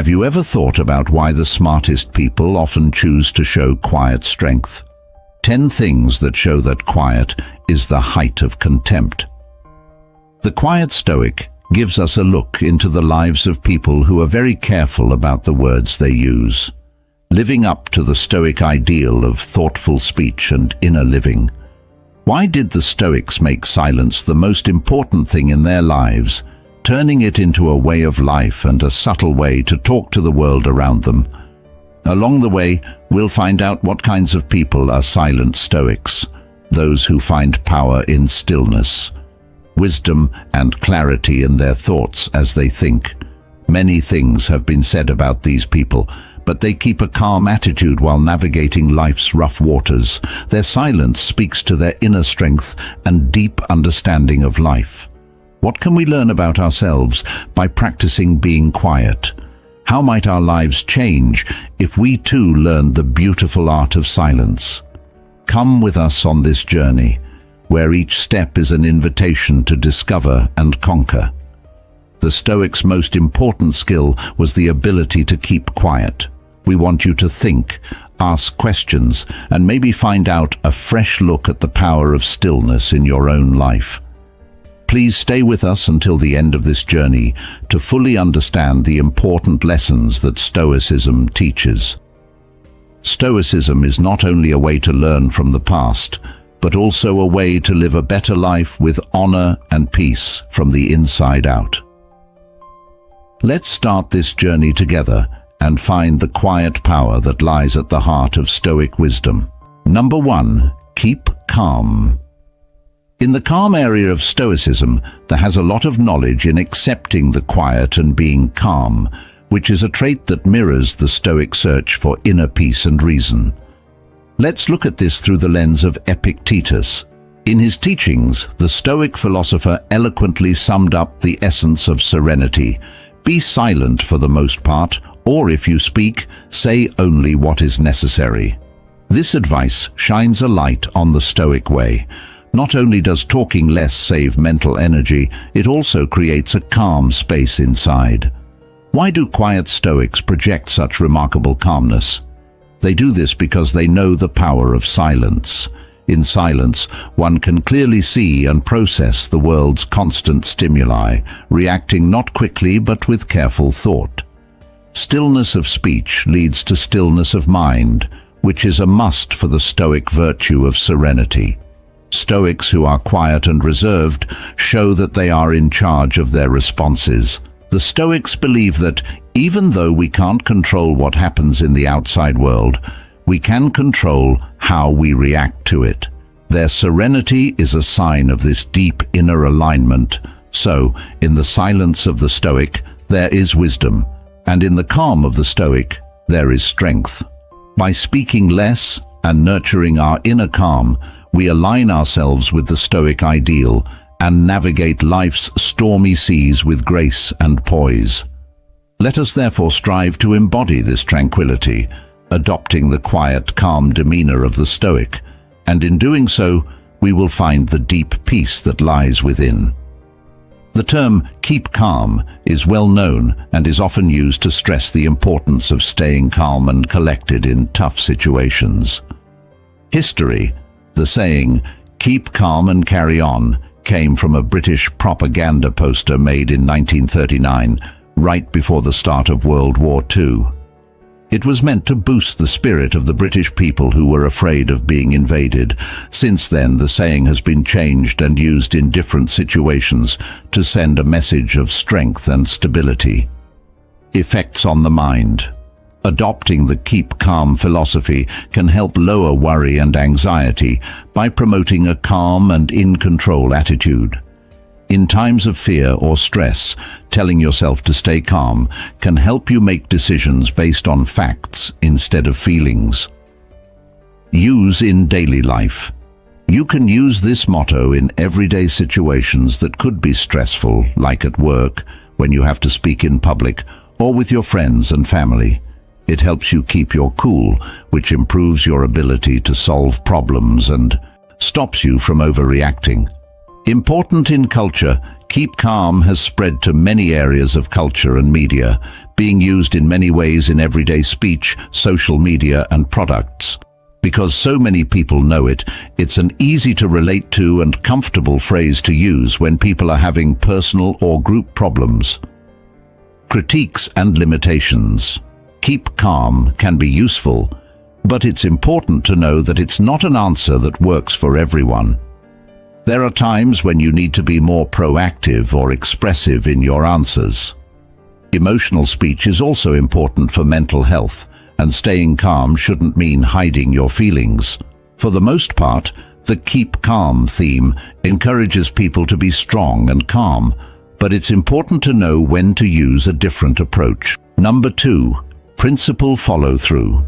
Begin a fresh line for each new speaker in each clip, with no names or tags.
Have you ever thought about why the smartest people often choose to show quiet strength? 10 things that show that quiet is the height of contempt. The quiet Stoic gives us a look into the lives of people who are very careful about the words they use, living up to the Stoic ideal of thoughtful speech and inner living. Why did the Stoics make silence the most important thing in their lives, turning it into a way of life and a subtle way to talk to the world around them? Along the way, we'll find out what kinds of people are silent Stoics, those who find power in stillness, wisdom and clarity in their thoughts as they think. Many things have been said about these people, but they keep a calm attitude while navigating life's rough waters. Their silence speaks to their inner strength and deep understanding of life. What can we learn about ourselves by practicing being quiet? How might our lives change if we too learned the beautiful art of silence? Come with us on this journey, where each step is an invitation to discover and conquer. The Stoics' most important skill was the ability to keep quiet. We want you to think, ask questions, and maybe find out a fresh look at the power of stillness in your own life. Please stay with us until the end of this journey to fully understand the important lessons that Stoicism teaches. Stoicism is not only a way to learn from the past, but also a way to live a better life with honor and peace from the inside out. Let's start this journey together and find the quiet power that lies at the heart of Stoic wisdom. Number 1, keep calm. In the calm area of Stoicism, there has a lot of knowledge in accepting the quiet and being calm, which is a trait that mirrors the Stoic search for inner peace and reason. Let's look at this through the lens of Epictetus. In his teachings, the Stoic philosopher eloquently summed up the essence of serenity. Be silent for the most part, or if you speak, say only what is necessary. This advice shines a light on the Stoic way. Not only does talking less save mental energy, it also creates a calm space inside. Why do quiet Stoics project such remarkable calmness? They do this because they know the power of silence. In silence, one can clearly see and process the world's constant stimuli, reacting not quickly but with careful thought. Stillness of speech leads to stillness of mind, which is a must for the Stoic virtue of serenity. Stoics who are quiet and reserved show that they are in charge of their responses. The Stoics believe that even though we can't control what happens in the outside world, we can control how we react to it. Their serenity is a sign of this deep inner alignment. So, in the silence of the Stoic, there is wisdom, and in the calm of the Stoic, there is strength. By speaking less and nurturing our inner calm, we align ourselves with the Stoic ideal and navigate life's stormy seas with grace and poise. Let us therefore strive to embody this tranquility, adopting the quiet, calm demeanor of the Stoic, and in doing so, we will find the deep peace that lies within. The term "keep calm" is well known and is often used to stress the importance of staying calm and collected in tough situations. History. The saying, "keep calm and carry on," came from a British propaganda poster made in 1939, right before the start of World War II. It was meant to boost the spirit of the British people who were afraid of being invaded. Since then, the saying has been changed and used in different situations to send a message of strength and stability. Effects on the mind. Adopting the keep calm philosophy can help lower worry and anxiety by promoting a calm and in-control attitude. In times of fear or stress, telling yourself to stay calm can help you make decisions based on facts instead of feelings. Use in daily life. You can use this motto in everyday situations that could be stressful, like at work, when you have to speak in public, or with your friends and family. It helps you keep your cool, which improves your ability to solve problems and stops you from overreacting. Important in culture, Keep calm has spread to many areas of culture and media, being used in many ways in everyday speech, social media, and products. Because so many people know it, it's an easy to relate to and comfortable phrase to use when people are having personal or group problems. Critiques and limitations. Keep calm can be useful, but it's important to know that it's not an answer that works for everyone. There are times when you need to be more proactive or expressive in your answers. Emotional speech is also important for mental health, and staying calm shouldn't mean hiding your feelings. For the most part, the keep calm theme encourages people to be strong and calm, but it's important to know when to use a different approach. Number 2, principle follow-through.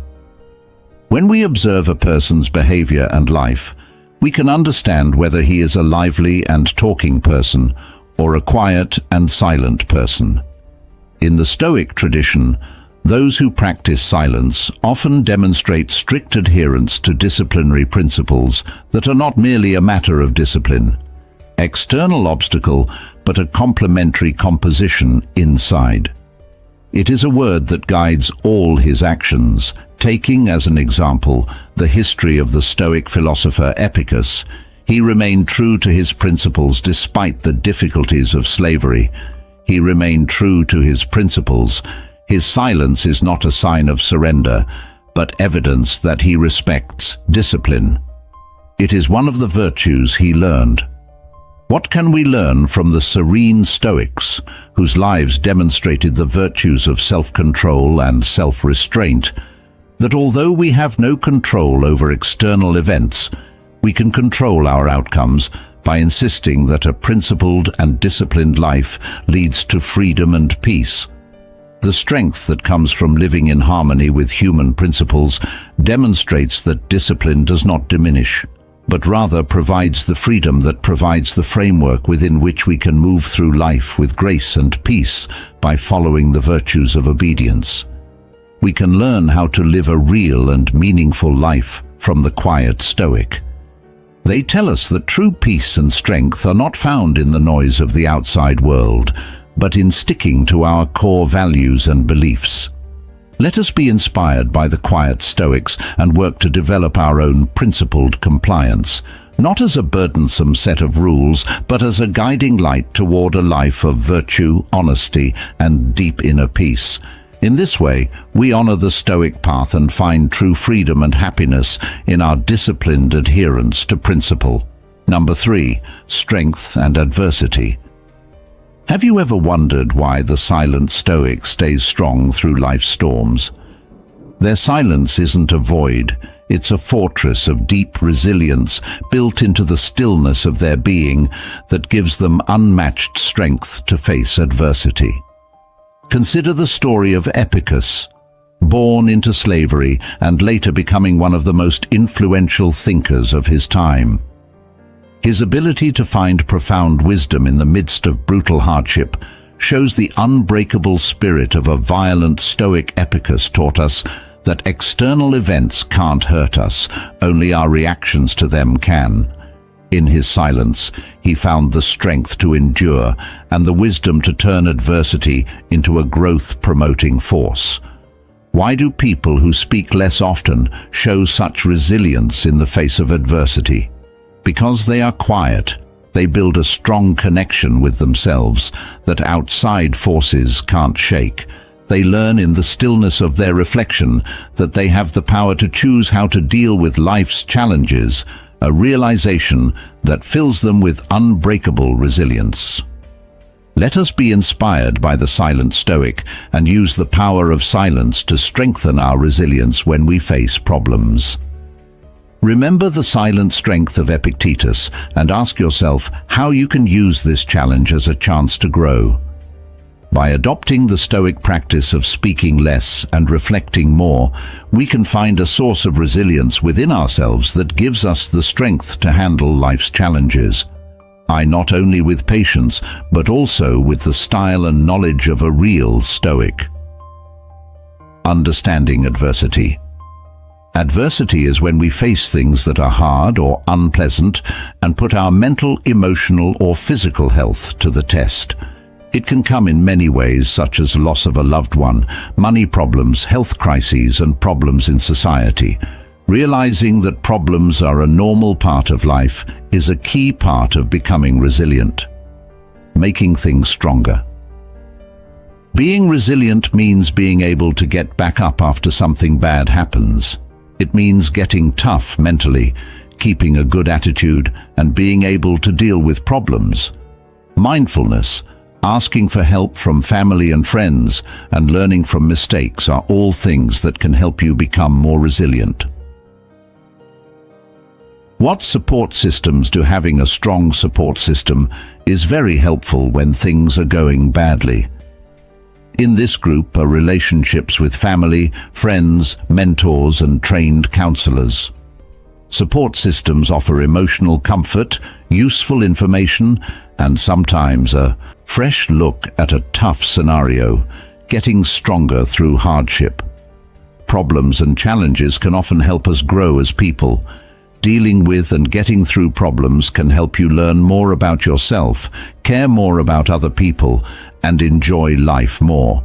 When we observe a person's behavior and life, we can understand whether he is a lively and talking person or a quiet and silent person. In the Stoic tradition, those who practice silence often demonstrate strict adherence to disciplinary principles that are not merely a matter of discipline, external obstacle, but a complementary composition inside. It is a word that guides all his actions. Taking as an example the history of the Stoic philosopher Epicurus, he remained true to his principles despite the difficulties of slavery. He remained true to his principles. His silence is not a sign of surrender, but evidence that he respects discipline. It is one of the virtues he learned. What can we learn from the serene Stoics, whose lives demonstrated the virtues of self-control and self-restraint? That although we have no control over external events, we can control our outcomes by insisting that a principled and disciplined life leads to freedom and peace. The strength that comes from living in harmony with human principles demonstrates that discipline does not diminish, but rather provides the freedom that provides the framework within which we can move through life with grace and peace by following the virtues of obedience. We can learn how to live a real and meaningful life from the quiet Stoic. They tell us that true peace and strength are not found in the noise of the outside world, but in sticking to our core values and beliefs. Let us be inspired by the quiet Stoics and work to develop our own principled compliance, not as a burdensome set of rules, but as a guiding light toward a life of virtue, honesty, and deep inner peace. In this way, we honor the Stoic path and find true freedom and happiness in our disciplined adherence to principle. Number 3, strength and adversity. Have you ever wondered why the silent Stoic stays strong through life's storms? Their silence isn't a void, it's a fortress of deep resilience built into the stillness of their being that gives them unmatched strength to face adversity. Consider the story of Epicurus, born into slavery and later becoming one of the most influential thinkers of his time. His ability to find profound wisdom in the midst of brutal hardship shows the unbreakable spirit of a violent Stoic. Epicurus taught us that external events can't hurt us, only our reactions to them can. In his silence, he found the strength to endure and the wisdom to turn adversity into a growth-promoting force. Why do people who speak less often show such resilience in the face of adversity? Because they are quiet, they build a strong connection with themselves that outside forces can't shake. They learn in the stillness of their reflection that they have the power to choose how to deal with life's challenges, a realization that fills them with unbreakable resilience. Let us be inspired by the silent Stoic and use the power of silence to strengthen our resilience when we face problems. Remember the silent strength of Epictetus and ask yourself how you can use this challenge as a chance to grow. By adopting the Stoic practice of speaking less and reflecting more, we can find a source of resilience within ourselves that gives us the strength to handle life's challenges. Not only with patience, but also with the style and knowledge of a real Stoic. Understanding adversity. Adversity is when we face things that are hard or unpleasant and put our mental, emotional, or physical health to the test. It can come in many ways, such as loss of a loved one, money problems, health crises, and problems in society. Realizing that problems are a normal part of life is a key part of becoming resilient. Making things stronger. Being resilient means being able to get back up after something bad happens. It means getting tough mentally, keeping a good attitude, and being able to deal with problems. Mindfulness, asking for help from family and friends, and learning from mistakes are all things that can help you become more resilient. What support systems do? Having a strong support system is very helpful when things are going badly. In this group are relationships with family, friends, mentors, and trained counselors. Support systems offer emotional comfort, useful information, and sometimes a fresh look at a tough scenario, getting stronger through hardship. Problems and challenges can often help us grow as people. Dealing with and getting through problems can help you learn more about yourself, care more about other people, and enjoy life more.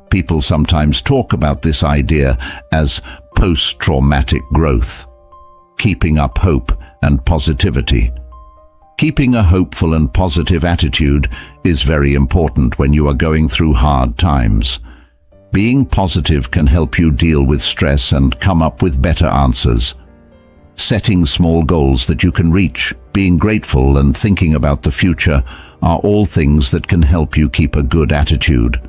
People sometimes talk about this idea as post-traumatic growth. Keeping up hope and positivity. Keeping a hopeful and positive attitude is very important when you are going through hard times. Being positive can help you deal with stress and come up with better answers. Setting small goals that you can reach, being grateful, and thinking about the future are all things that can help you keep a good attitude.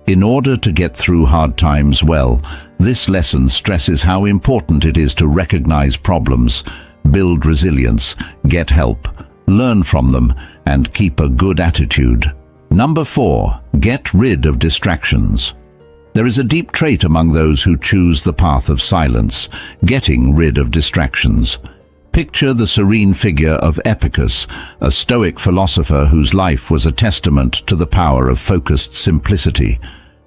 In order to get through hard times well, this lesson stresses how important it is to recognize problems, build resilience, get help, learn from them, and keep a good attitude. Number 4, get rid of distractions. There is a deep trait among those who choose the path of silence, getting rid of distractions. Picture the serene figure of Epicurus, a Stoic philosopher whose life was a testament to the power of focused simplicity.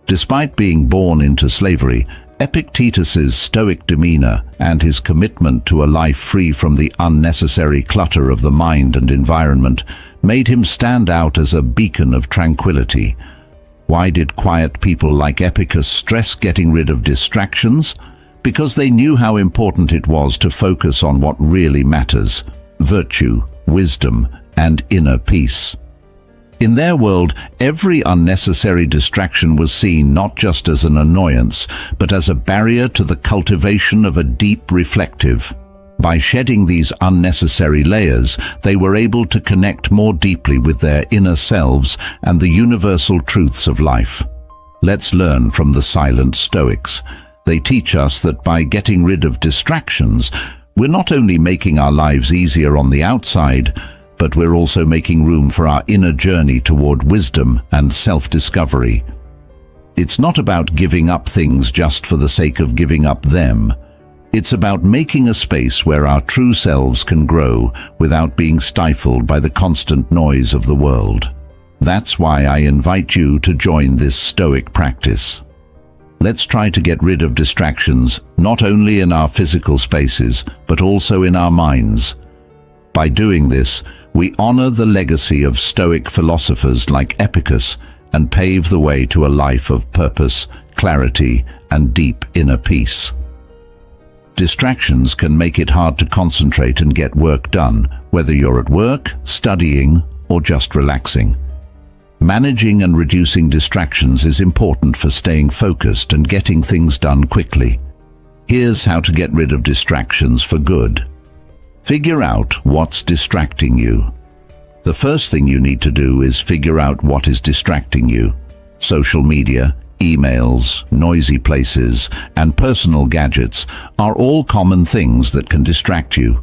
Despite being born into slavery, Epictetus's Stoic demeanor and his commitment to a life free from the unnecessary clutter of the mind and environment made him stand out as a beacon of tranquility. Why did quiet people like Epicurus stress getting rid of distractions? Because they knew how important it was to focus on what really matters: virtue, wisdom, and inner peace. In their world, every unnecessary distraction was seen not just as an annoyance, but as a barrier to the cultivation of a deep reflective. By shedding these unnecessary layers, they were able to connect more deeply with their inner selves and the universal truths of life. Let's learn from the silent Stoics. They teach us that by getting rid of distractions, we're not only making our lives easier on the outside, but we're also making room for our inner journey toward wisdom and self-discovery. It's not about giving up things just for the sake of giving up them. It's about making a space where our true selves can grow without being stifled by the constant noise of the world. That's why I invite you to join this Stoic practice. Let's try to get rid of distractions, not only in our physical spaces, but also in our minds. By doing this, we honor the legacy of Stoic philosophers like Epicurus and pave the way to a life of purpose, clarity, and deep inner peace. Distractions can make it hard to concentrate and get work done, whether you're at work, studying, or just relaxing. Managing and reducing distractions is important for staying focused and getting things done quickly. Here's how to get rid of distractions for good. Figure out what's distracting you. The first thing you need to do is figure out what is distracting you. Social media, emails, noisy places, and personal gadgets are all common things that can distract you.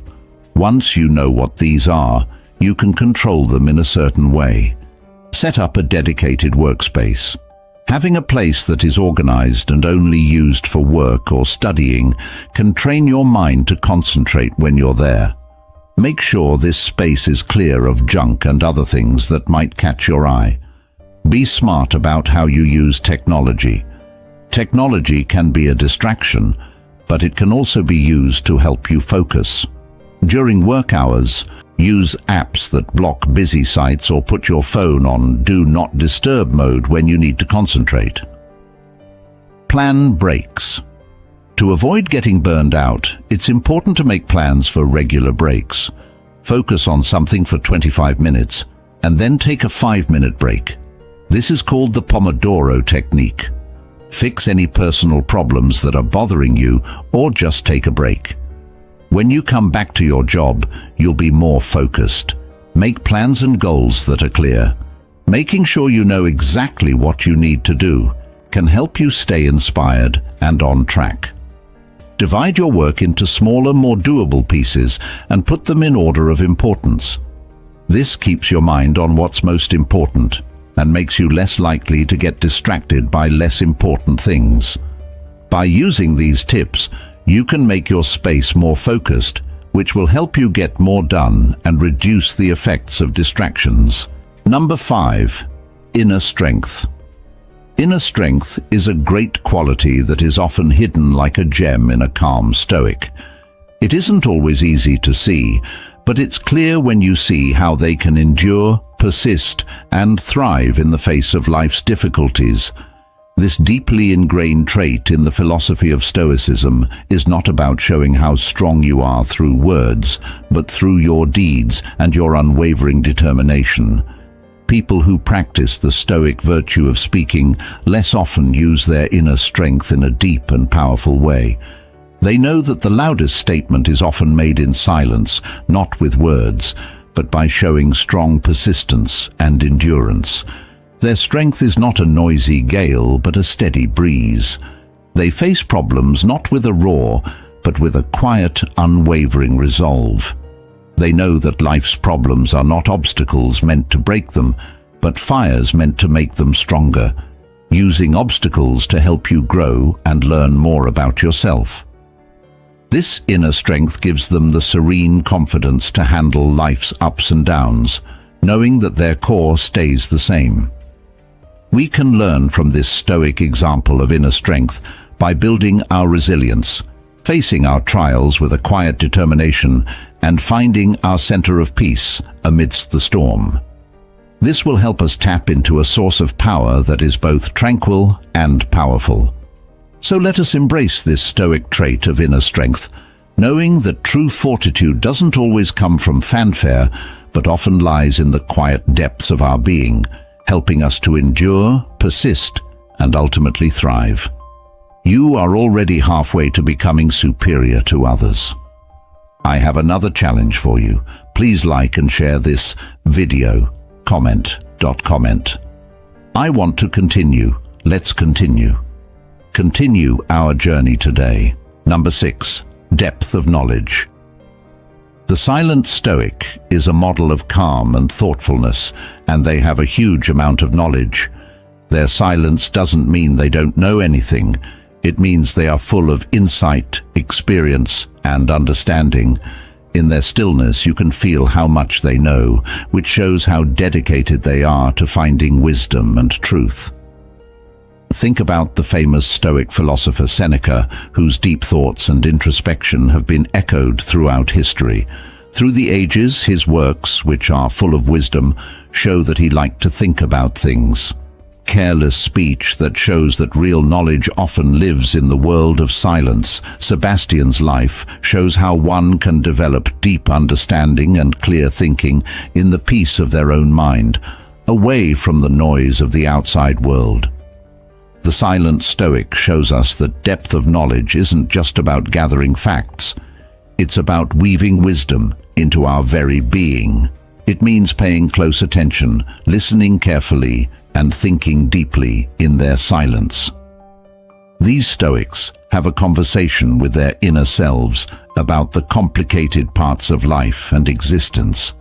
Once you know what these are, you can control them in a certain way. Set up a dedicated workspace. Having a place that is organized and only used for work or studying can train your mind to concentrate when you're there. Make sure this space is clear of junk and other things that might catch your eye. Be smart about how you use technology. Technology can be a distraction, but it can also be used to help you focus. During work hours, use apps that block busy sites or put your phone on Do Not Disturb mode when you need to concentrate. Plan breaks. To avoid getting burned out, it's important to make plans for regular breaks. Focus on something for 25 minutes and then take a 5-minute break. This is called the Pomodoro technique. Fix any personal problems that are bothering you or just take a break. When you come back to your job, you'll be more focused. Make plans and goals that are clear. Making sure you know exactly what you need to do can help you stay inspired and on track. Divide your work into smaller, more doable pieces and put them in order of importance. This keeps your mind on what's most important and makes you less likely to get distracted by less important things. By using these tips, you can make your space more focused, which will help you get more done and reduce the effects of distractions. Number 5. Inner strength. Inner strength is a great quality that is often hidden like a gem in a calm Stoic. It isn't always easy to see, but it's clear when you see how they can endure, persist, and thrive in the face of life's difficulties. This deeply ingrained trait in the philosophy of Stoicism is not about showing how strong you are through words, but through your deeds and your unwavering determination. People who practice the Stoic virtue of speaking less often use their inner strength in a deep and powerful way. They know that the loudest statement is often made in silence, not with words, but by showing strong persistence and endurance. Their strength is not a noisy gale, but a steady breeze. They face problems not with a roar, but with a quiet, unwavering resolve. They know that life's problems are not obstacles meant to break them, but fires meant to make them stronger, using obstacles to help you grow and learn more about yourself. This inner strength gives them the serene confidence to handle life's ups and downs, knowing that their core stays the same. We can learn from this Stoic example of inner strength by building our resilience, facing our trials with a quiet determination, and finding our center of peace amidst the storm. This will help us tap into a source of power that is both tranquil and powerful. So let us embrace this Stoic trait of inner strength, knowing that true fortitude doesn't always come from fanfare, but often lies in the quiet depths of our being, helping us to endure, persist, and ultimately thrive. You are already halfway to becoming superior to others. I have another challenge for you. Please like and share this video. Comment. I want to continue. Let's continue. Continue our journey today. Number 6. Depth of knowledge. The silent Stoic is a model of calm and thoughtfulness, and they have a huge amount of knowledge. Their silence doesn't mean they don't know anything. It means they are full of insight, experience, and understanding. In their stillness, you can feel how much they know, which shows how dedicated they are to finding wisdom and truth. Think about the famous Stoic philosopher Seneca, whose deep thoughts and introspection have been echoed throughout history. Through the ages, his works, which are full of wisdom, show that he liked to think about things. Careless speech that shows that real knowledge often lives in the world of silence. Sebastian's life shows how one can develop deep understanding and clear thinking in the peace of their own mind, away from the noise of the outside world. The silent Stoic shows us that depth of knowledge isn't just about gathering facts. It's about weaving wisdom into our very being. It means paying close attention, listening carefully, and thinking deeply in their silence. These Stoics have a conversation with their inner selves about the complicated parts of life and existence.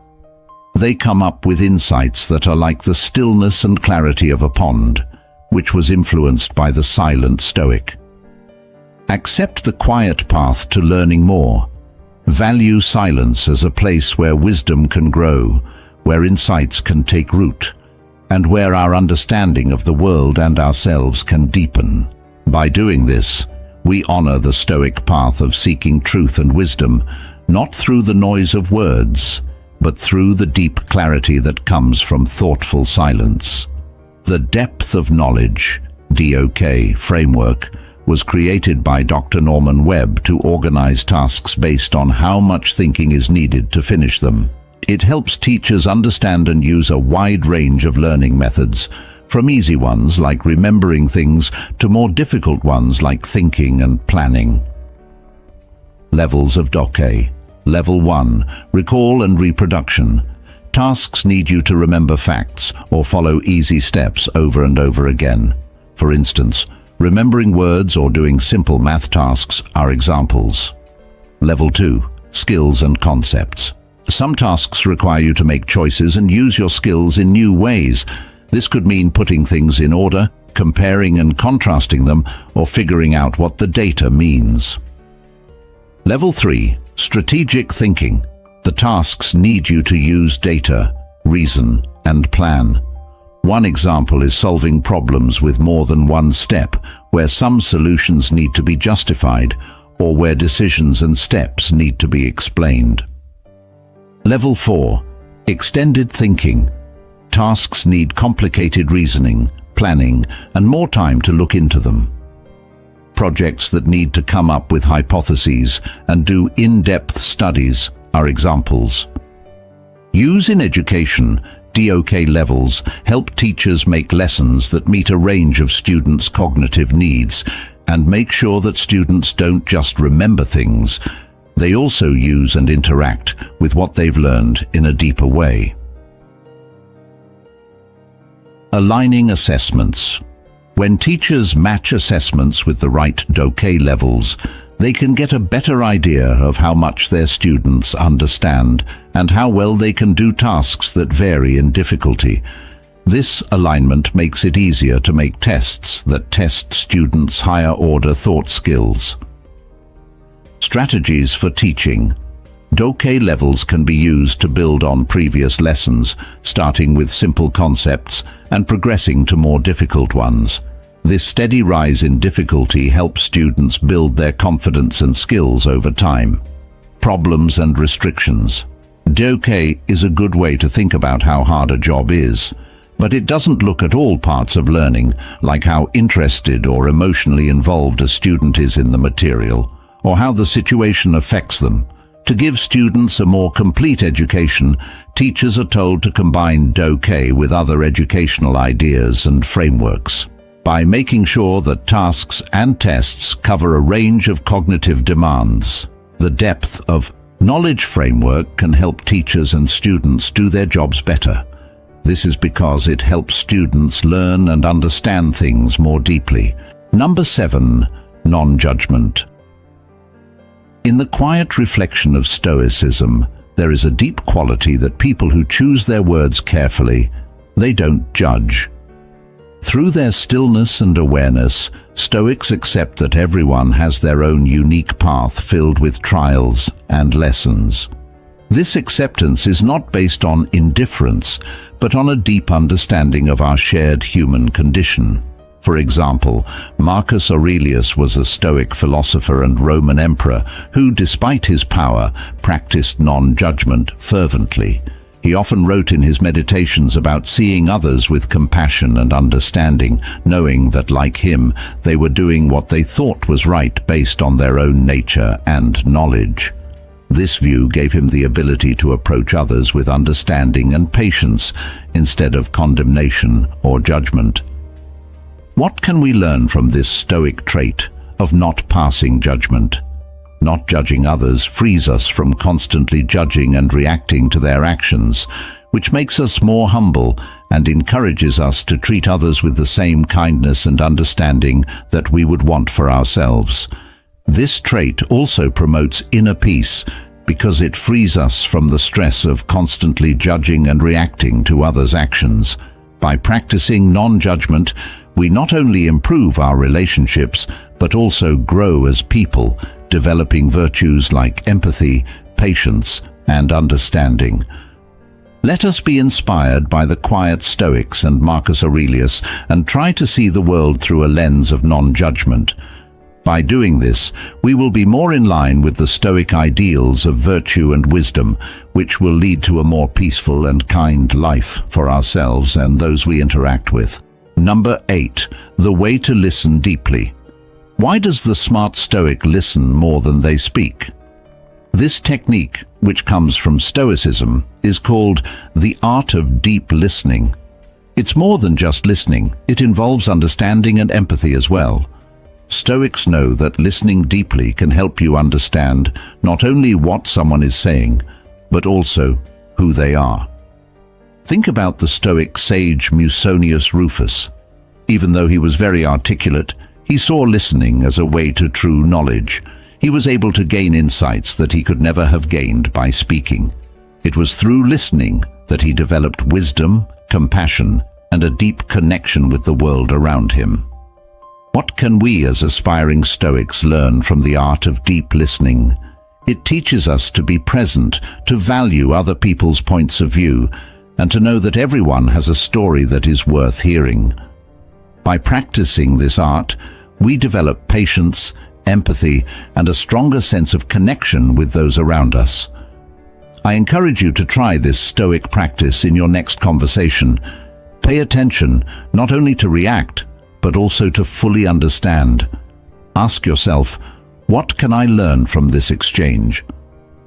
They come up with insights that are like the stillness and clarity of a pond, which was influenced by the silent Stoic. Accept the quiet path to learning more. Value silence as a place where wisdom can grow, where insights can take root, and where our understanding of the world and ourselves can deepen. By doing this, We honor the Stoic path of seeking truth and wisdom, not through the noise of words, but through the deep clarity that comes from thoughtful silence. The depth of knowledge, DOK, framework was created by Dr. Norman Webb to organize tasks based on how much thinking is needed to finish them. It helps teachers understand and use a wide range of learning methods, from easy ones like remembering things to more difficult ones like thinking and planning. Levels of DOK. Level 1. Recall and reproduction. Tasks need you to remember facts or follow easy steps over and over again. For instance, remembering words or doing simple math tasks are examples. Level 2. Skills and concepts. Some tasks require you to make choices and use your skills in new ways. This could mean putting things in order, comparing and contrasting them, or figuring out what the data means. Level 3. Strategic thinking. The tasks need you to use data, reason, and plan. One example is solving problems with more than one step, where some solutions need to be justified, or where decisions and steps need to be explained. Level 4. Extended thinking. Tasks need complicated reasoning, planning, and more time to look into them. Projects that need to come up with hypotheses and do in-depth studies are examples. Use in education. DOK levels help teachers make lessons that meet a range of students' cognitive needs and make sure that students don't just remember things, they also use and interact with what they've learned in a deeper way. Aligning assessments. When teachers match assessments with the right DOK levels, they can get a better idea of how much their students understand and how well they can do tasks that vary in difficulty. This alignment makes it easier to make tests that test students' higher-order thought skills. Strategies for teaching. DOK levels can be used to build on previous lessons, starting with simple concepts and progressing to more difficult ones. This steady rise in difficulty helps students build their confidence and skills over time. Problems and restrictions. DOK is a good way to think about how hard a job is, but it doesn't look at all parts of learning, like how interested or emotionally involved a student is in the material, or how the situation affects them. To give students a more complete education, teachers are told to combine DOK with other educational ideas and frameworks. By making sure that tasks and tests cover a range of cognitive demands, the depth of knowledge framework can help teachers and students do their jobs better. This is because it helps students learn and understand things more deeply. Number 7. Non-judgment. In the quiet reflection of Stoicism, there is a deep quality that people who choose their words carefully, they don't judge. Through their stillness and awareness, Stoics accept that everyone has their own unique path filled with trials and lessons. This acceptance is not based on indifference, but on a deep understanding of our shared human condition. For example, Marcus Aurelius was a Stoic philosopher and Roman emperor who, despite his power, practiced non-judgment fervently. He often wrote in his meditations about seeing others with compassion and understanding, knowing that, like him, they were doing what they thought was right based on their own nature and knowledge. This view gave him the ability to approach others with understanding and patience instead of condemnation or judgment. What can we learn from this Stoic trait of not passing judgment? Not judging others frees us from constantly judging and reacting to their actions, which makes us more humble and encourages us to treat others with the same kindness and understanding that we would want for ourselves. This trait also promotes inner peace because it frees us from the stress of constantly judging and reacting to others' actions. By practicing non-judgment, we not only improve our relationships, but also grow as people, developing virtues like empathy, patience, and understanding. Let us be inspired by the quiet Stoics and Marcus Aurelius and try to see the world through a lens of non-judgment. By doing this, we will be more in line with the Stoic ideals of virtue and wisdom, which will lead to a more peaceful and kind life for ourselves and those we interact with. Number 8. The way to listen deeply. Why does the smart Stoic listen more than they speak? This technique, which comes from Stoicism, is called the art of deep listening. It's more than just listening. It involves understanding and empathy as well. Stoics know that listening deeply can help you understand not only what someone is saying, but also who they are. Think about the Stoic sage Musonius Rufus. Even though he was very articulate, he saw listening as a way to true knowledge. He was able to gain insights that he could never have gained by speaking. It was through listening that he developed wisdom, compassion, and a deep connection with the world around him. What can we as aspiring Stoics learn from the art of deep listening? It teaches us to be present, to value other people's points of view, and to know that everyone has a story that is worth hearing. By practicing this art, we develop patience, empathy, and a stronger sense of connection with those around us. I encourage you to try this Stoic practice in your next conversation. Pay attention not only to react, but also to fully understand. Ask yourself, what can I learn from this exchange?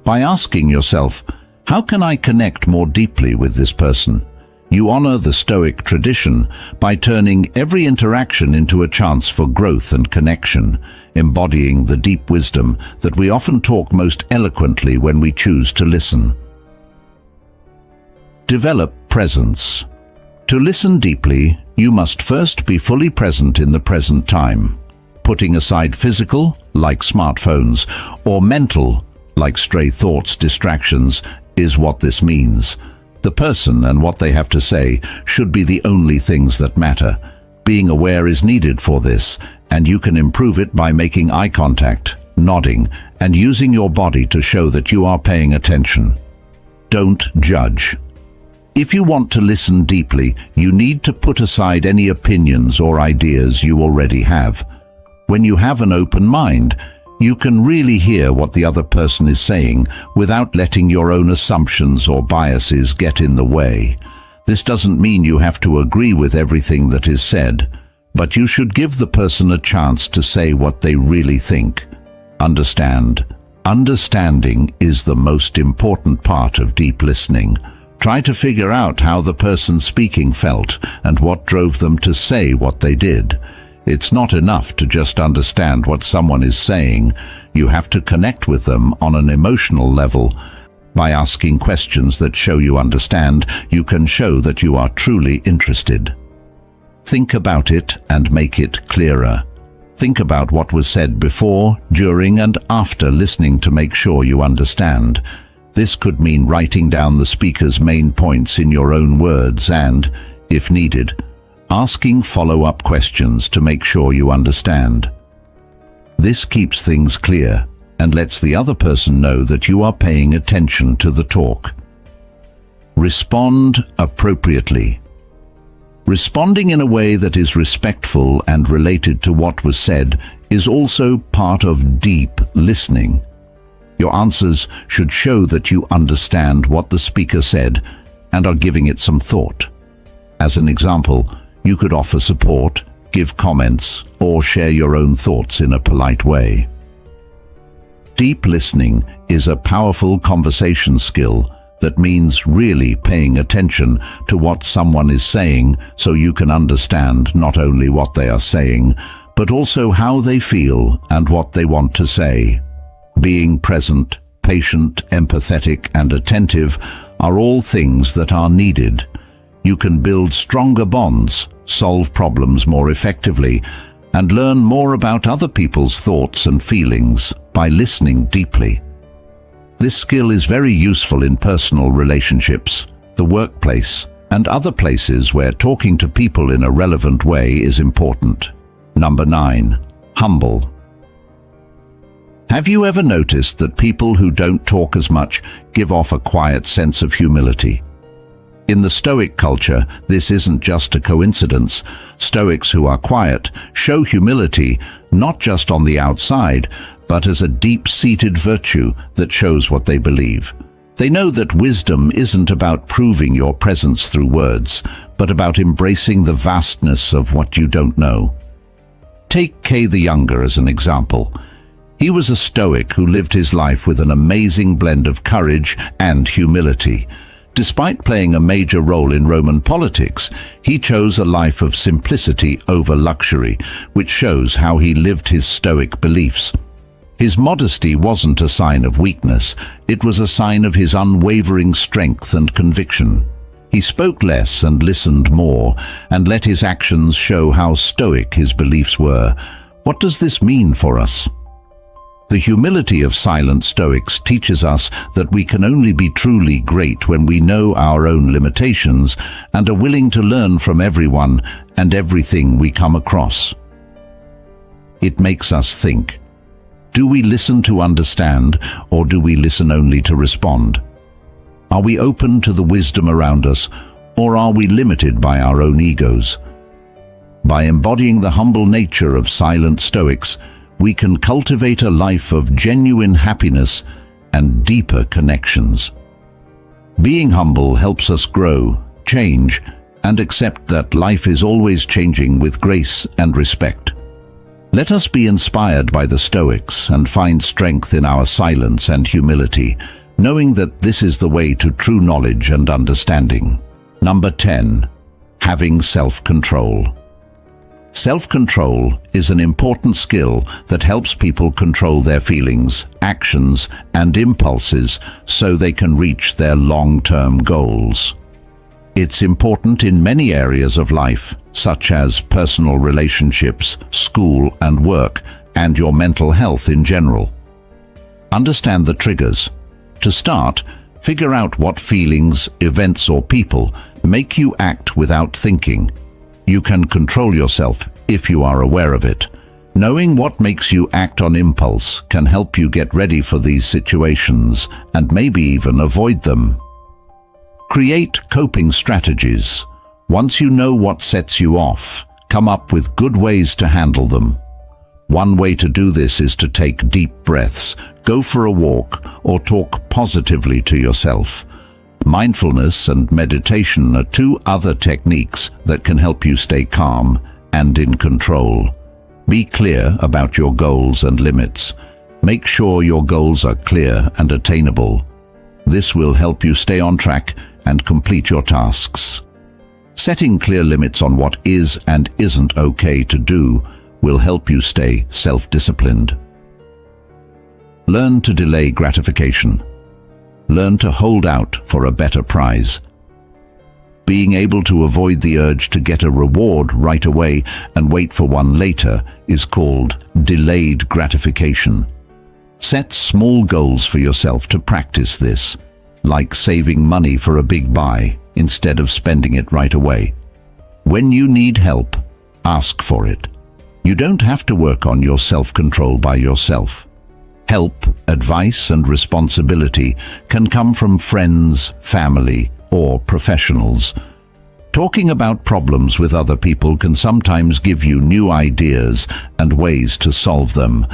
By asking yourself, how can I connect more deeply with this person? You honor the Stoic tradition by turning every interaction into a chance for growth and connection, embodying the deep wisdom that we often talk most eloquently when we choose to listen. Develop presence. To listen deeply, you must first be fully present in the present time. Putting aside physical, like smartphones, or mental, like stray thoughts, distractions, is what this means. The person and what they have to say should be the only things that matter. Being aware is needed for this, and you can improve it by making eye contact, nodding, and using your body to show that you are paying attention. Don't judge. If you want to listen deeply, you need to put aside any opinions or ideas you already have. When you have an open mind, you can really hear what the other person is saying without letting your own assumptions or biases get in the way. This doesn't mean you have to agree with everything that is said, but you should give the person a chance to say what they really think. Understand. Understanding is the most important part of deep listening. Try to figure out how the person speaking felt and what drove them to say what they did. It's not enough to just understand what someone is saying. You have to connect with them on an emotional level. By asking questions that show you understand, you can show that you are truly interested. Think about it and make it clearer. Think about what was said before, during, and after listening to make sure you understand. This could mean writing down the speaker's main points in your own words and, if needed, asking follow-up questions to make sure you understand. This keeps things clear and lets the other person know that you are paying attention to the talk. Respond appropriately. Responding in a way that is respectful and related to what was said is also part of deep listening. Your answers should show that you understand what the speaker said and are giving it some thought. As an example, you could offer support, give comments, or share your own thoughts in a polite way. Deep listening is a powerful conversation skill that means really paying attention to what someone is saying so you can understand not only what they are saying, but also how they feel and what they want to say. Being present, patient, empathetic, and attentive are all things that are needed. You can build stronger bonds, solve problems more effectively, and learn more about other people's thoughts and feelings by listening deeply. This skill is very useful in personal relationships, the workplace, and other places where talking to people in a relevant way is important. Number 9. Humble. Have you ever noticed that people who don't talk as much give off a quiet sense of humility? In the Stoic culture, this isn't just a coincidence. Stoics who are quiet show humility not just on the outside, but as a deep-seated virtue that shows what they believe. They know that wisdom isn't about proving your presence through words, but about embracing the vastness of what you don't know. Take Kay the Younger as an example. He was a Stoic who lived his life with an amazing blend of courage and humility. Despite playing a major role in Roman politics, he chose a life of simplicity over luxury, which shows how he lived his Stoic beliefs. His modesty wasn't a sign of weakness, it was a sign of his unwavering strength and conviction. He spoke less and listened more, and let his actions show how Stoic his beliefs were. What does this mean for us? The humility of silent Stoics teaches us that we can only be truly great when we know our own limitations and are willing to learn from everyone and everything we come across. It makes us think. Do we listen to understand, or do we listen only to respond? Are we open to the wisdom around us, or are we limited by our own egos? By embodying the humble nature of silent Stoics, we can cultivate a life of genuine happiness and deeper connections. Being humble helps us grow, change, and accept that life is always changing with grace and respect. Let us be inspired by the Stoics and find strength in our silence and humility, knowing that this is the way to true knowledge and understanding. Number 10. Having self-control. Self-control is an important skill that helps people control their feelings, actions, and impulses so they can reach their long-term goals. It's important in many areas of life, such as personal relationships, school and work, and your mental health in general. Understand the triggers. To start, figure out what feelings, events, or people make you act without thinking. You can control yourself if you are aware of it. Knowing what makes you act on impulse can help you get ready for these situations and maybe even avoid them. Create coping strategies. Once you know what sets you off, come up with good ways to handle them. One way to do this is to take deep breaths, go for a walk, or talk positively to yourself. Mindfulness and meditation are two other techniques that can help you stay calm and in control. Be clear about your goals and limits. Make sure your goals are clear and attainable. This will help you stay on track and complete your tasks. Setting clear limits on what is and isn't okay to do will help you stay self-disciplined. Learn to delay gratification. Learn to hold out for a better prize. Being able to avoid the urge to get a reward right away and wait for one later is called delayed gratification. Set small goals for yourself to practice this, like saving money for a big buy instead of spending it right away. When you need help, ask for it. You don't have to work on your self-control by yourself. Help, advice, and responsibility can come from friends, family, or professionals. Talking about problems with other people can sometimes give you new ideas and ways to solve them.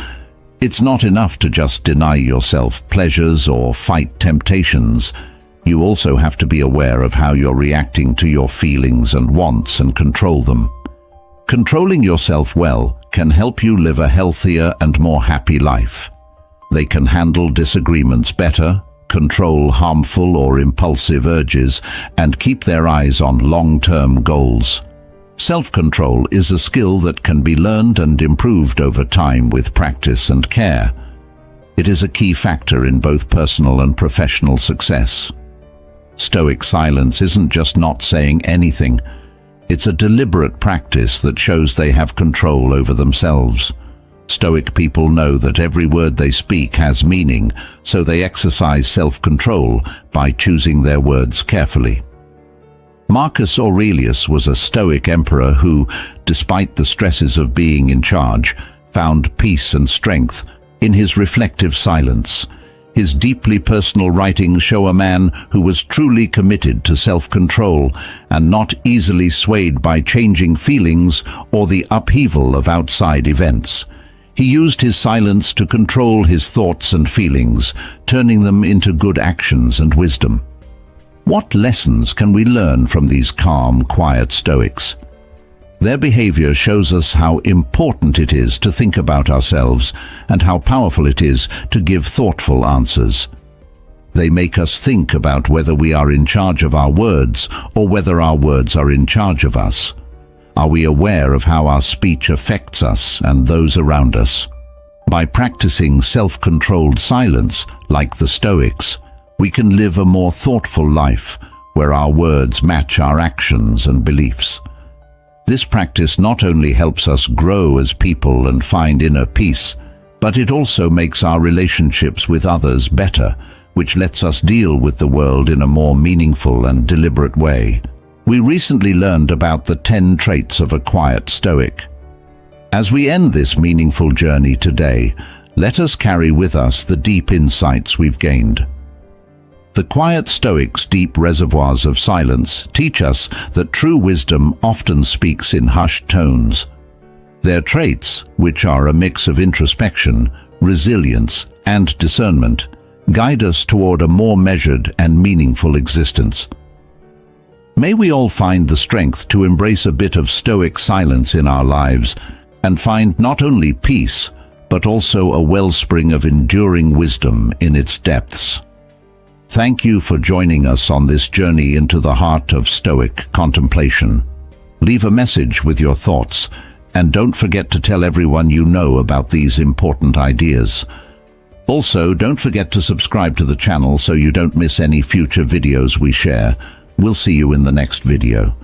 It's not enough to just deny yourself pleasures or fight temptations. You also have to be aware of how you're reacting to your feelings and wants and control them. Controlling yourself well can help you live a healthier and more happy life. They can handle disagreements better, control harmful or impulsive urges, and keep their eyes on long-term goals. Self-control is a skill that can be learned and improved over time with practice and care. It is a key factor in both personal and professional success. Stoic silence isn't just not saying anything. It's a deliberate practice that shows they have control over themselves. Stoic people know that every word they speak has meaning, so they exercise self-control by choosing their words carefully. Marcus Aurelius was a Stoic emperor who, despite the stresses of being in charge, found peace and strength in his reflective silence. His deeply personal writings show a man who was truly committed to self-control and not easily swayed by changing feelings or the upheaval of outside events. He used his silence to control his thoughts and feelings, turning them into good actions and wisdom. What lessons can we learn from these calm, quiet Stoics? Their behavior shows us how important it is to think about ourselves and how powerful it is to give thoughtful answers. They make us think about whether we are in charge of our words or whether our words are in charge of us. Are we aware of how our speech affects us and those around us? By practicing self-controlled silence, like the Stoics, we can live a more thoughtful life where our words match our actions and beliefs. This practice not only helps us grow as people and find inner peace, but it also makes our relationships with others better, which lets us deal with the world in a more meaningful and deliberate way. We recently learned about the 10 traits of a quiet Stoic. As we end this meaningful journey today, let us carry with us the deep insights we've gained. The quiet Stoics' deep reservoirs of silence teach us that true wisdom often speaks in hushed tones. Their traits, which are a mix of introspection, resilience, and discernment, guide us toward a more measured and meaningful existence. May we all find the strength to embrace a bit of Stoic silence in our lives and find not only peace, but also a wellspring of enduring wisdom in its depths. Thank you for joining us on this journey into the heart of Stoic contemplation. Leave a message with your thoughts, and don't forget to tell everyone you know about these important ideas. Also, don't forget to subscribe to the channel so you don't miss any future videos we share. We'll see you in the next video.